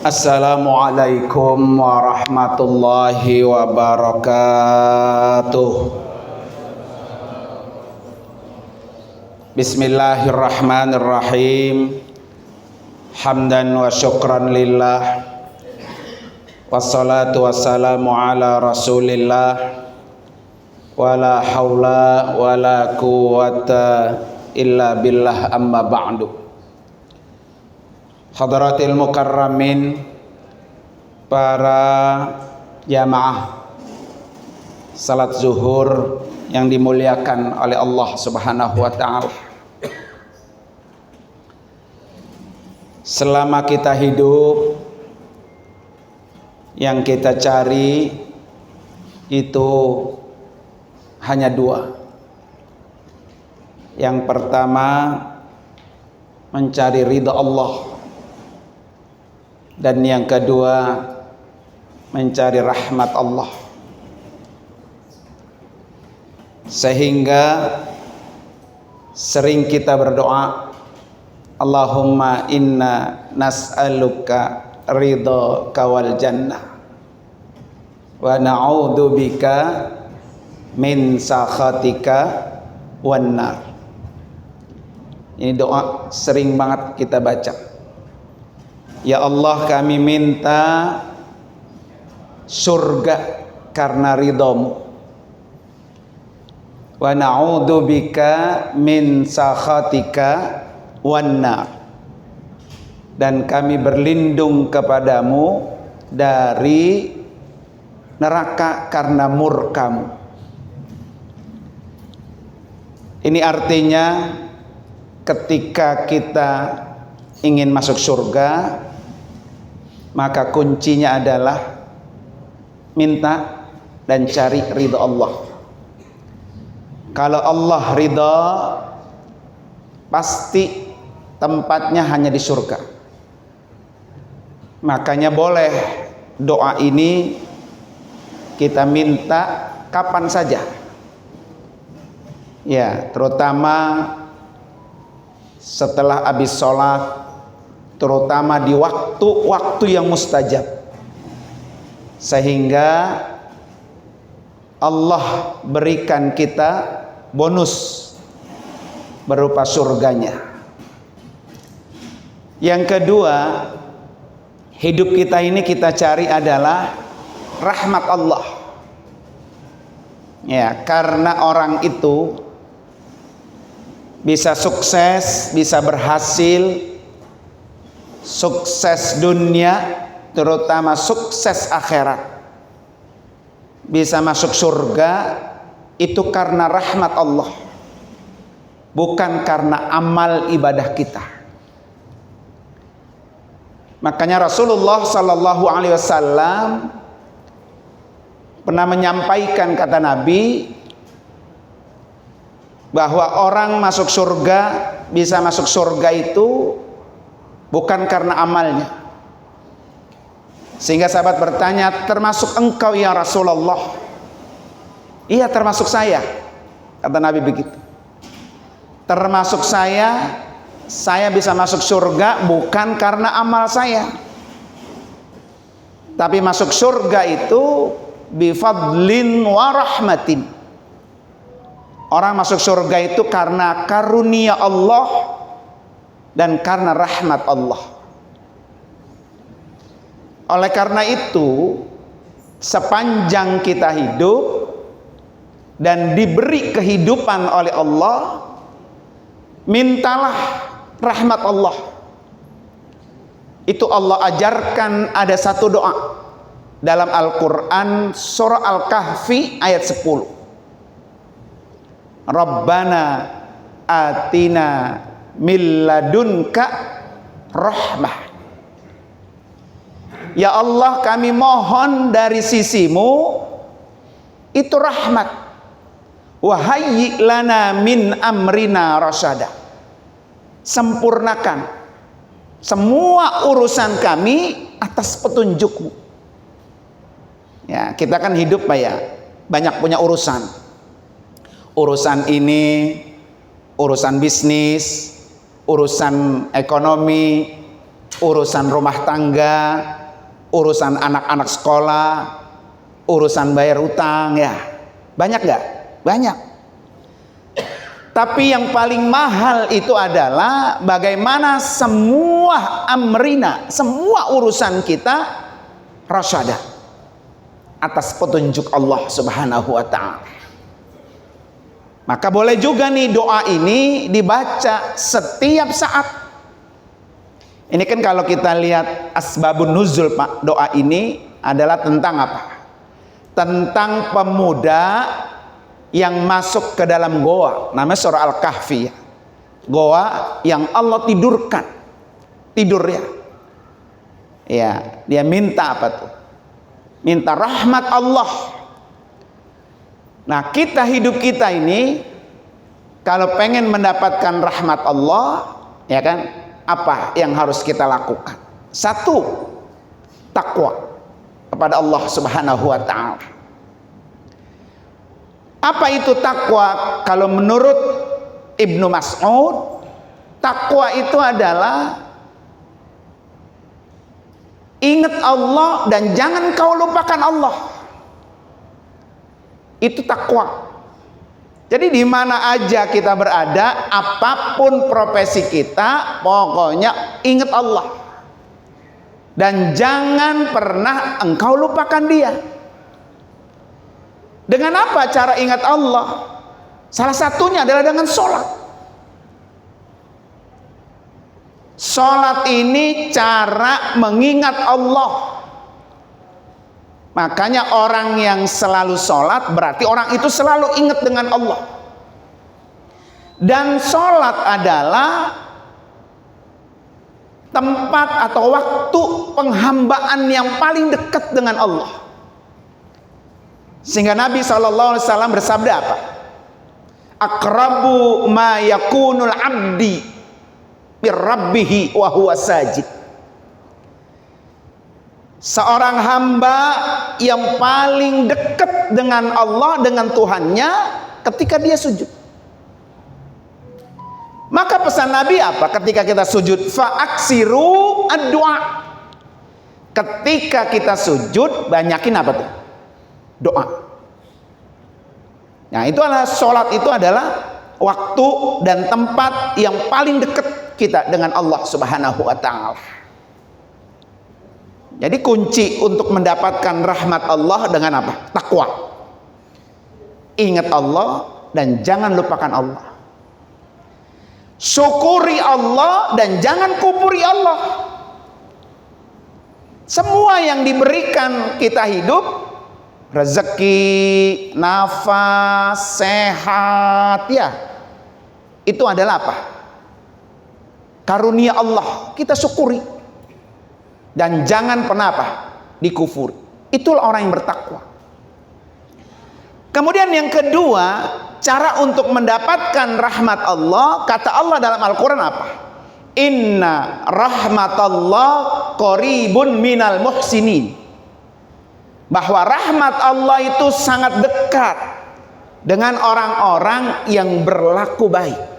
Assalamualaikum warahmatullahi wabarakatuh. Bismillahirrahmanirrahim. Hamdan wa syukran lillah. Wassalatu wassalamu ala rasulillah. Wala hawla wala quwwata illa billah, amma ba'du. Hadratil mukarramin, para jamaah salat zuhur yang dimuliakan oleh Allah Subhanahu wa ta'ala. Selama kita hidup, yang kita cari itu hanya dua. Yang pertama, mencari ridha Allah, dan yang kedua, mencari rahmat Allah. Sehingga sering kita berdoa, Allahumma inna nas'aluka ridhaka wal jannah wa na'udzubika min sakhatika wan nar. Ini doa sering banget kita baca. Ya Allah, kami minta surga karena ridhamu, wa na'udzubika min sakhatika wan nar, dan kami berlindung kepadamu dari neraka karena murkamu. Ini artinya ketika kita ingin masuk surga, maka kuncinya adalah minta dan cari ridha Allah. Kalau Allah ridha, pasti tempatnya hanya di surga. Makanya boleh doa ini kita minta kapan saja. Ya, terutama setelah habis sholat, terutama di waktu-waktu yang mustajab, sehingga Allah berikan kita bonus berupa surganya. Yang kedua, hidup kita ini kita cari adalah rahmat Allah. Ya, karena orang itu bisa sukses, bisa berhasil, sukses dunia, terutama sukses akhirat, bisa masuk surga, itu karena rahmat Allah, bukan karena amal ibadah kita. Makanya Rasulullah Sallallahu Alaihi Wasallam pernah menyampaikan, kata Nabi, bahwa orang masuk surga, bisa masuk surga itu bukan karena amalnya. Sehingga sahabat bertanya, termasuk engkau ya Rasulullah? Iya, termasuk saya, kata Nabi begitu. Termasuk saya bisa masuk surga bukan karena amal saya, tapi masuk surga itu bifadlin wa rahmatin. Orang masuk surga itu karena karunia Allah dan karena rahmat Allah. Oleh karena itu, sepanjang kita hidup dan diberi kehidupan oleh Allah, mintalah rahmat Allah. Itu Allah ajarkan, ada satu doa dalam Al-Quran, surah Al-Kahfi ayat 10. Rabbana atina min ladunka rahmah. Ya Allah, kami mohon dari sisimu itu rahmat. Wa hayyi lana min amrina rasyada. Sempurnakan semua urusan kami atas petunjukmu. Ya, kita kan hidup Pak ya, banyak punya urusan. Urusan ini, urusan bisnis, urusan ekonomi, urusan rumah tangga, urusan anak-anak sekolah, urusan bayar utang, ya. Banyak nggak? Banyak. Tapi yang paling mahal itu adalah bagaimana semua amrina, semua urusan kita rasyada atas petunjuk Allah Subhanahu wa ta'ala. Maka boleh juga nih doa ini dibaca setiap saat. Ini kan kalau kita lihat asbabun nuzul, Pak, doa ini adalah tentang apa? Tentang pemuda yang masuk ke dalam goa, namanya surah Al-Kahfi. Goa yang Allah tidurkan, tidur ya. Ya, dia minta apa tuh? Minta rahmat Allah. Nah, kita hidup kita ini kalau pengen mendapatkan rahmat Allah, ya kan? Apa yang harus kita lakukan? Satu, takwa kepada Allah Subhanahu wa ta'ala. Apa itu takwa? Kalau menurut Ibnu Mas'ud, takwa itu adalah ingat Allah dan jangan kau lupakan Allah. Itu takwa. Jadi di mana aja kita berada, apapun profesi kita, pokoknya ingat Allah. Dan jangan pernah engkau lupakan Dia. Dengan apa cara ingat Allah? Salah satunya adalah dengan sholat. Sholat ini cara mengingat Allah. Makanya orang yang selalu sholat berarti orang itu selalu ingat dengan Allah. Dan sholat adalah tempat atau waktu penghambaan yang paling dekat dengan Allah. Sehingga Nabi SAW bersabda apa? Aqrabu ma yakunul abdi birrabbihi wa huwa sajid. Seorang hamba yang paling dekat dengan Allah, dengan Tuhannya ketika dia sujud. Maka pesan Nabi apa ketika kita sujud? Fa'aksiru ad-du'a. Ketika kita sujud, banyakin apa tuh? Doa. Nah, itu adalah sholat, itu adalah waktu dan tempat yang paling dekat kita dengan Allah Subhanahu wa ta'ala. Jadi kunci untuk mendapatkan rahmat Allah dengan apa? Takwa. Ingat Allah dan jangan lupakan Allah. Syukuri Allah dan jangan kufuri Allah. Semua yang diberikan kita hidup, rezeki, nafas, sehat, ya, itu adalah apa? Karunia Allah, kita syukuri. Dan jangan pernah apa? Dikufuri. Itulah orang yang bertakwa. Kemudian yang kedua, cara untuk mendapatkan rahmat Allah, kata Allah dalam Al-Quran apa? Inna rahmatallah qaribun minal muhsinin. Bahwa rahmat Allah itu sangat dekat dengan orang-orang yang berlaku baik.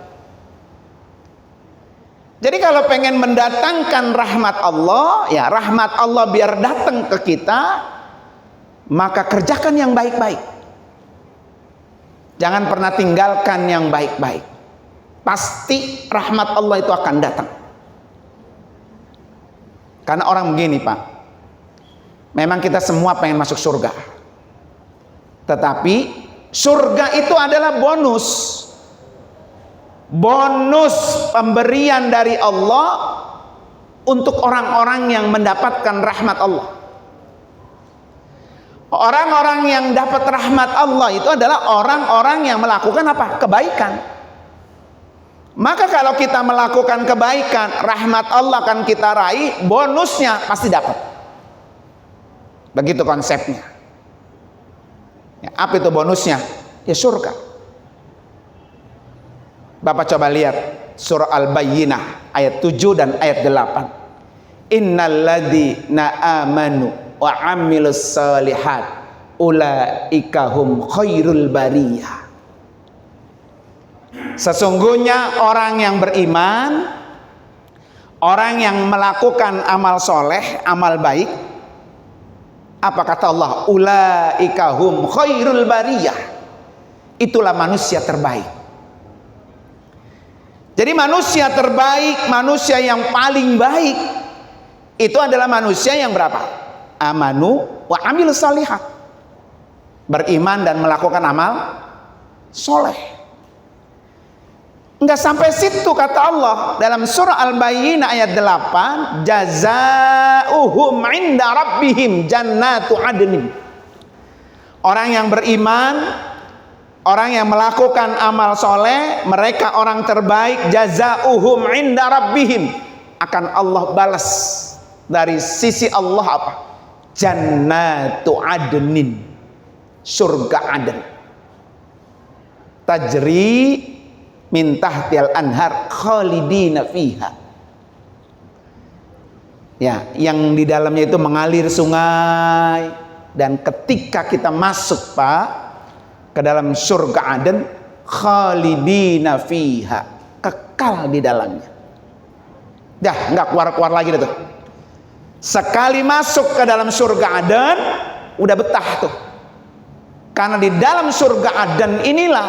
Jadi kalau pengen mendatangkan rahmat Allah, ya rahmat Allah biar datang ke kita, maka kerjakan yang baik-baik. Jangan pernah tinggalkan yang baik-baik. Pasti rahmat Allah itu akan datang. Karena orang begini, Pak. Memang kita semua pengen masuk surga. Tetapi surga itu adalah bonus. Bonus pemberian dari Allah untuk orang-orang yang mendapatkan rahmat Allah. Orang-orang yang dapat rahmat Allah itu adalah orang-orang yang melakukan apa? Kebaikan. Maka kalau kita melakukan kebaikan, rahmat Allah akan kita raih, bonusnya pasti dapat. Begitu konsepnya. Ya, apa itu bonusnya? Ya surga. Bapak coba lihat surah Al-Bayyinah ayat 7 dan ayat 8. Innalladzina amanu wa amilus solihat ulaika hum khairul bariyah. Sesungguhnya orang yang beriman, Orang yang melakukan amal soleh, amal baik, apa kata Allah? Ulaika hum khairul bariyah. Itulah manusia terbaik. Jadi manusia terbaik, manusia yang paling baik, itu adalah manusia yang berapa? Amanu wa amil salihat. Beriman dan melakukan amal soleh. Enggak sampai situ kata Allah dalam surah Al-Bayyinah ayat 8, jazaohum 'inda rabbihim jannatu adnin. Orang yang beriman, orang yang melakukan amal soleh, mereka orang terbaik, jazaohum 'inda rabbihim, akan Allah balas dari sisi Allah apa? Jannatu adnin, surga Aden, tajri min tahtil anhar khalidina fiha. Ya, yang di dalamnya itu mengalir sungai, dan ketika kita masuk Pak ke dalam surga Aden, khalidina fiha, kekal di dalamnya. Dah, enggak keluar-keluar lagi tuh. Sekali masuk ke dalam surga Aden, udah betah tuh. Karena di dalam surga Aden inilah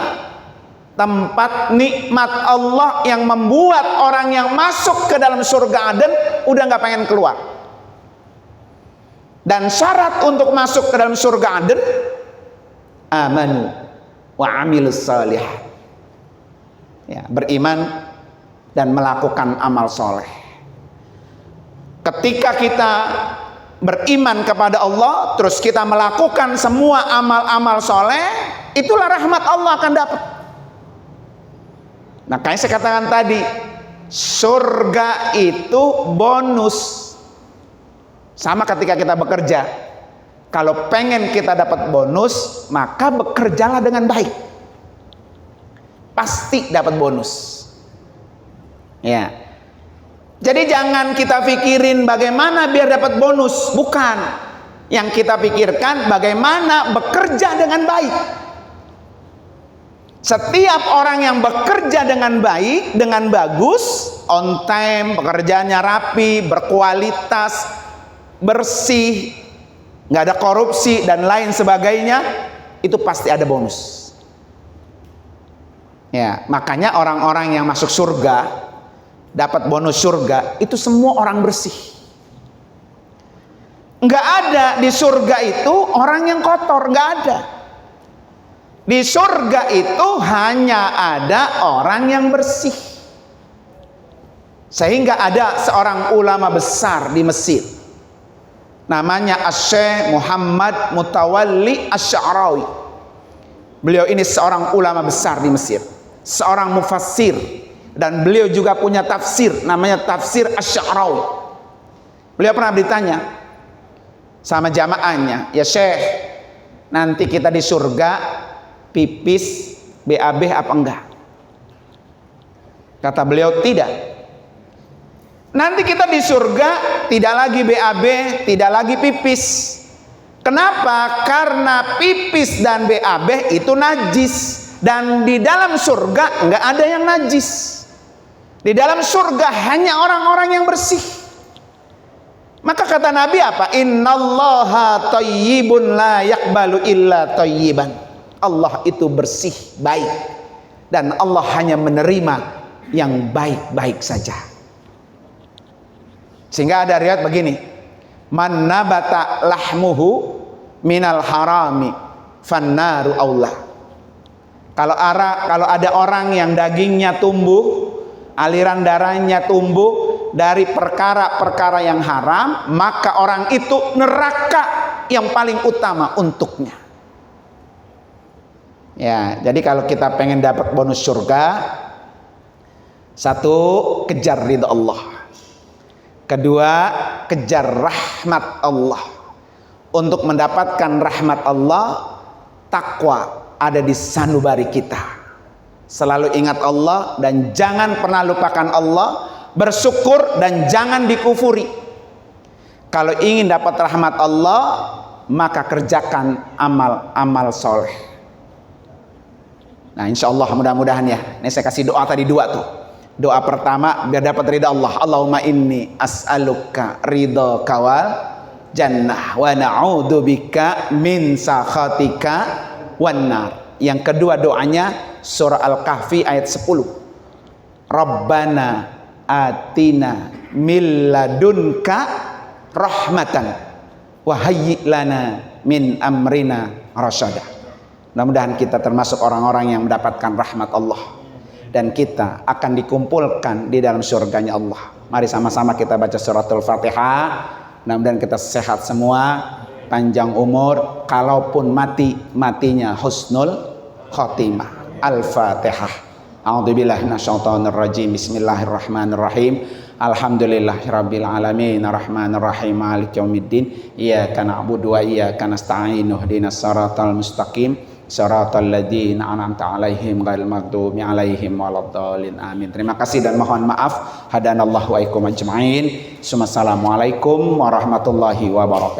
tempat nikmat Allah yang membuat orang yang masuk ke dalam surga Aden udah nggak pengen keluar. Dan syarat untuk masuk ke dalam surga Aden, amanu wa amilus salihat. Ya, beriman dan melakukan amal soleh. Ketika kita beriman kepada Allah, terus kita melakukan semua amal-amal soleh, itulah rahmat Allah akan dapat. Nah, kayak saya katakan tadi, surga itu bonus. Sama ketika kita bekerja, kalau pengen kita dapat bonus, maka bekerjalah dengan baik, pasti dapat bonus. Ya, jadi jangan kita pikirin bagaimana biar dapat bonus, bukan. Yang kita pikirkan bagaimana bekerja dengan baik. Setiap orang yang bekerja dengan baik, dengan bagus, on time, pekerjaannya rapi, berkualitas, bersih, nggak ada korupsi dan lain sebagainya, itu pasti ada bonus. Ya, makanya orang-orang yang masuk surga, dapat bonus surga, itu semua orang bersih. Nggak ada di surga itu orang yang kotor, nggak ada. Di surga itu hanya ada orang yang bersih. Sehingga ada seorang ulama besar di Mesir, namanya Asy-Syaikh Muhammad Mutawalli Asy-Sya'rawi. Beliau ini seorang ulama besar di Mesir, seorang mufassir, dan beliau juga punya tafsir, namanya tafsir Asy-Sya'rawi. Beliau pernah ditanya sama jamaahnya, ya Syekh, nanti kita di surga pipis BAB apa enggak? Kata beliau, tidak. Nanti kita di surga tidak lagi BAB, tidak lagi pipis. Kenapa? Karena pipis dan BAB itu najis, dan di dalam surga enggak ada yang najis. Di dalam surga hanya orang-orang yang bersih. Maka kata Nabi apa? Innallaha thayyibun la yaqbalu illa thayyiban. Allah itu bersih, baik, dan Allah hanya menerima yang baik-baik saja. Sehingga ada riwayat begini, man nabata lahmuhu minal harami fannaru aula. Kalau ada orang yang dagingnya tumbuh, aliran darahnya tumbuh dari perkara-perkara yang haram, maka orang itu neraka yang paling utama untuknya. Ya, jadi kalau kita pengen dapat bonus surga, satu, kejar ridha Allah. Kedua, kejar rahmat Allah. Untuk mendapatkan rahmat Allah, takwa ada di sanubari kita. Selalu ingat Allah dan jangan pernah lupakan Allah, bersyukur dan jangan dikufuri. Kalau ingin dapat rahmat Allah, maka kerjakan amal-amal soleh. Nah, insya Allah mudah-mudahan ya. Ini saya kasih doa tadi dua tuh. Doa pertama biar dapat ridha Allah. Allahumma inni as'aluka ridhaka wal jannah wa na'udzubika min sakhatika wan nar. Yang kedua doanya surah Al-Kahfi ayat 10. Rabbana atina min ladunka rahmatan wa hayyi' lana min amrina rasyada. Mudah-mudahan kita termasuk orang-orang yang mendapatkan rahmat Allah dan kita akan dikumpulkan di dalam surganya Allah. Mari sama-sama kita baca suratul Fatihah. Mudah-mudahan kita sehat semua, panjang umur, kalaupun mati, matinya husnul khotimah. Al-Fatihah. A'udzubillahi minasyaitonir rajim. Bismillahirrahmanirrahim. Alhamdulillahirabbil alamin arrahmanir rahim maliki yaumiddin. Iyyaka na'budu wa iyyaka nasta'in. Ihdinas siratal mustaqim. Shiratal ladzina an'amta 'alaihim ghairil maghdubi 'alaihim waladdallin. Amin. Terima kasih dan mohon maaf. Hadanallahu wa iyyakum ajmain. Assalamualaikum warahmatullahi wabarakatuh.